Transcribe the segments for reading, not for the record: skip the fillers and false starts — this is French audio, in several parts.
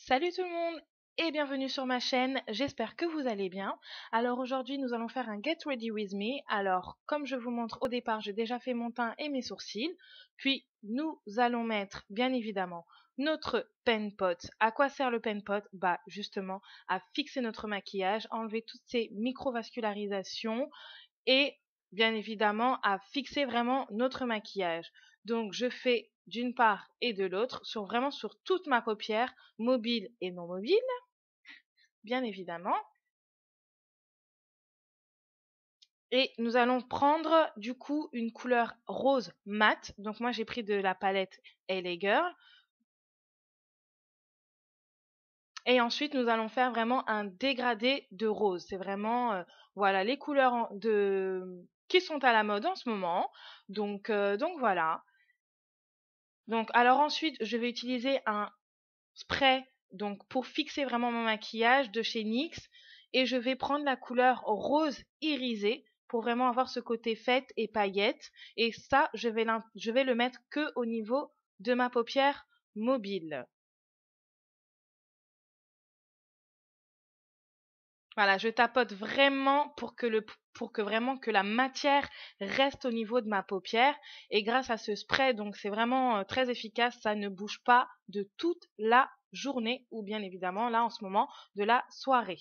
Salut tout le monde et bienvenue sur ma chaîne, j'espère que vous allez bien. Alors aujourd'hui nous allons faire un Get Ready With Me. Alors comme je vous montre au départ, j'ai déjà fait mon teint et mes sourcils. Puis nous allons mettre bien évidemment notre pen pot. À quoi sert le pen pot? Bah justement à fixer notre maquillage, enlever toutes ces microvascularisations et bien évidemment à fixer vraiment notre maquillage. Donc je fais d'une part et de l'autre vraiment sur toute ma paupière, mobile et non mobile, bien évidemment. Et nous allons prendre du coup une couleur rose mat. Donc moi j'ai pris de la palette LA Girl. Et ensuite nous allons faire vraiment un dégradé de rose. C'est vraiment voilà les couleurs qui sont à la mode en ce moment. Donc voilà. Donc alors ensuite je vais utiliser un spray donc pour fixer vraiment mon maquillage de chez NYX et je vais prendre la couleur rose irisé pour vraiment avoir ce côté fête et paillettes et ça je vais le mettre que au niveau de ma paupière mobile. Voilà, je tapote vraiment pour que vraiment que la matière reste au niveau de ma paupière et grâce à ce spray donc c'est vraiment très efficace, ça ne bouge pas de toute la journée ou bien évidemment là en ce moment de la soirée.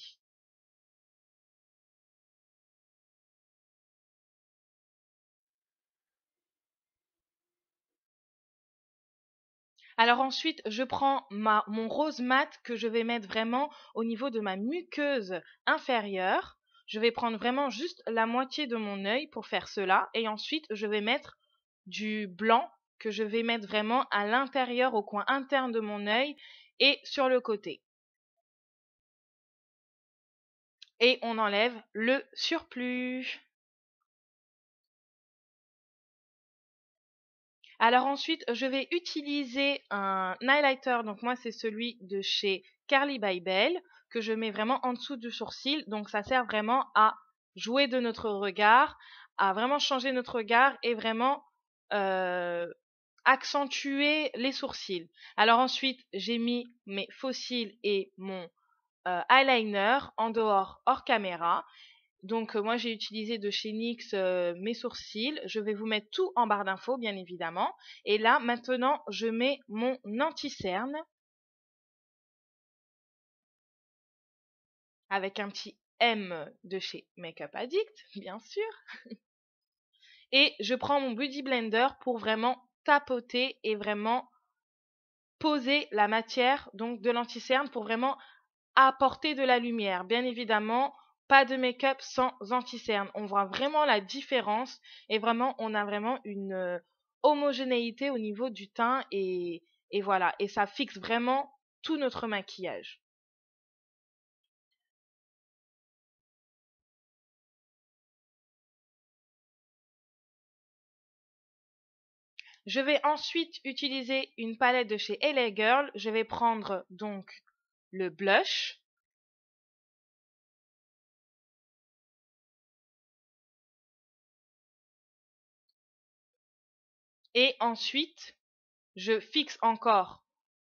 Alors ensuite, je prends mon rose mat que je vais mettre vraiment au niveau de ma muqueuse inférieure. Je vais prendre vraiment juste la moitié de mon œil pour faire cela. Et ensuite, je vais mettre du blanc que je vais mettre vraiment à l'intérieur, au coin interne de mon œil et sur le côté. Et on enlève le surplus. Alors ensuite, je vais utiliser un highlighter. Donc moi, c'est celui de chez Carly by Belle que je mets vraiment en dessous du sourcil. Donc ça sert vraiment à jouer de notre regard, à vraiment changer notre regard et vraiment euh, accentuer les sourcils. Alors ensuite, j'ai mis mes faux cils et mon eyeliner en dehors, hors caméra. Donc moi j'ai utilisé de chez NYX mes sourcils. Je vais vous mettre tout en barre d'infos bien évidemment. Et là maintenant je mets mon anti-cerne avec un petit M de chez Makeup Addict bien sûr. Et je prends mon Beauty Blender pour vraiment tapoter et vraiment poser la matière donc de l'anti-cerne pour vraiment apporter de la lumière. Bien évidemment, pas de make-up sans anti-cerne. On voit vraiment la différence et vraiment, on a vraiment une homogénéité au niveau du teint et voilà. Et ça fixe vraiment tout notre maquillage. Je vais ensuite utiliser une palette de chez LA Girl. Je vais prendre donc le blush. Et ensuite, je fixe encore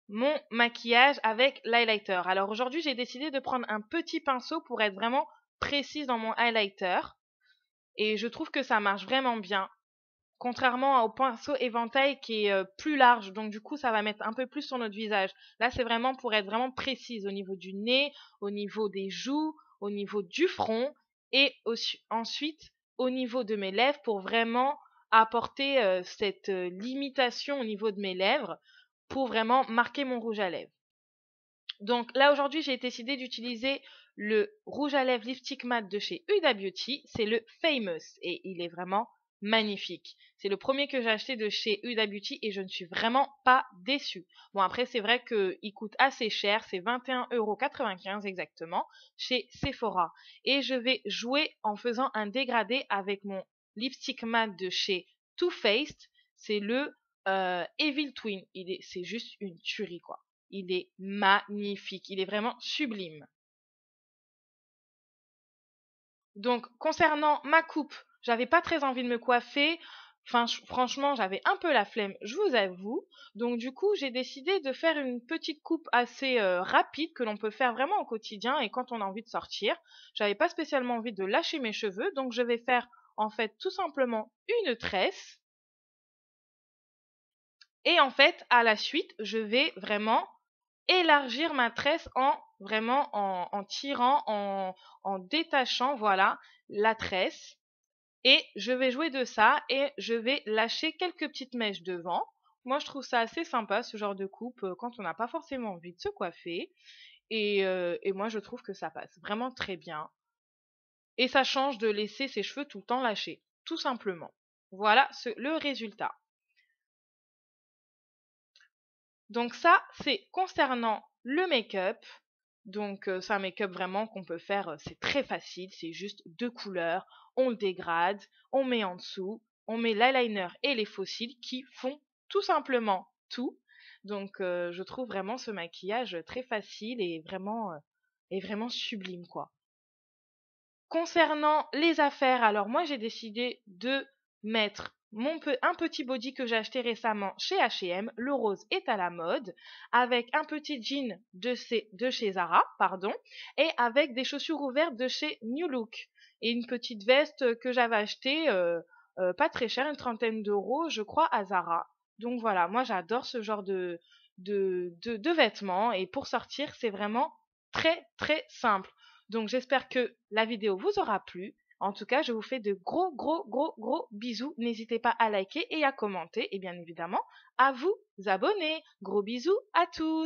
mon maquillage avec l'highlighter. Alors aujourd'hui, j'ai décidé de prendre un petit pinceau pour être vraiment précise dans mon highlighter. Et je trouve que ça marche vraiment bien. Contrairement au pinceau éventail qui est plus large. Donc du coup, ça va mettre un peu plus sur notre visage. Là, c'est vraiment pour être vraiment précise au niveau du nez, au niveau des joues, au niveau du front. Et ensuite, au niveau de mes lèvres pour vraiment apporter cette limitation au niveau de mes lèvres pour vraiment marquer mon rouge à lèvres. Donc là aujourd'hui j'ai décidé d'utiliser le rouge à lèvres lipstick matte de chez Huda Beauty, c'est le Famous et il est vraiment magnifique. C'est le premier que j'ai acheté de chez Huda Beauty et je ne suis vraiment pas déçue. Bon après c'est vrai qu'il coûte assez cher, c'est 21,95 € exactement chez Sephora. Et je vais jouer en faisant un dégradé avec mon lipstick matte de chez Too Faced, c'est le Evil Twin. C'est juste une tuerie quoi. Il est magnifique, il est vraiment sublime. Donc concernant ma coupe, j'avais pas très envie de me coiffer. Enfin, franchement, j'avais un peu la flemme, je vous avoue. Donc du coup, j'ai décidé de faire une petite coupe assez rapide que l'on peut faire vraiment au quotidien et quand on a envie de sortir. J'avais pas spécialement envie de lâcher mes cheveux, donc je vais faire en fait tout simplement une tresse. Et en fait, à la suite, je vais vraiment élargir ma tresse en tirant, en détachant, voilà, la tresse. Et je vais jouer de ça et je vais lâcher quelques petites mèches devant. Moi, je trouve ça assez sympa, ce genre de coupe, quand on n'a pas forcément envie de se coiffer. Et moi, je trouve que ça passe vraiment très bien. Et ça change de laisser ses cheveux tout le temps lâchés, tout simplement. Voilà le résultat. Donc ça, c'est concernant le make-up. Donc c'est un make-up vraiment qu'on peut faire, c'est très facile, c'est juste deux couleurs, on le dégrade, on met en dessous, on met l'eyeliner et les faux cils qui font tout simplement tout. Donc je trouve vraiment ce maquillage très facile et vraiment sublime quoi. Concernant les affaires, alors moi j'ai décidé de mettre un petit body que j'ai acheté récemment chez H&M, le rose est à la mode, avec un petit jean de chez Zara, pardon, et avec des chaussures ouvertes de chez New Look, et une petite veste que j'avais achetée pas très chère, une trentaine d'euros, je crois, à Zara. Donc voilà, moi j'adore ce genre de vêtements, et pour sortir, c'est vraiment très très simple. Donc j'espère que la vidéo vous aura plu. En tout cas, je vous fais de gros, gros, gros, gros bisous. N'hésitez pas à liker et à commenter et bien évidemment à vous abonner. Gros bisous à tous.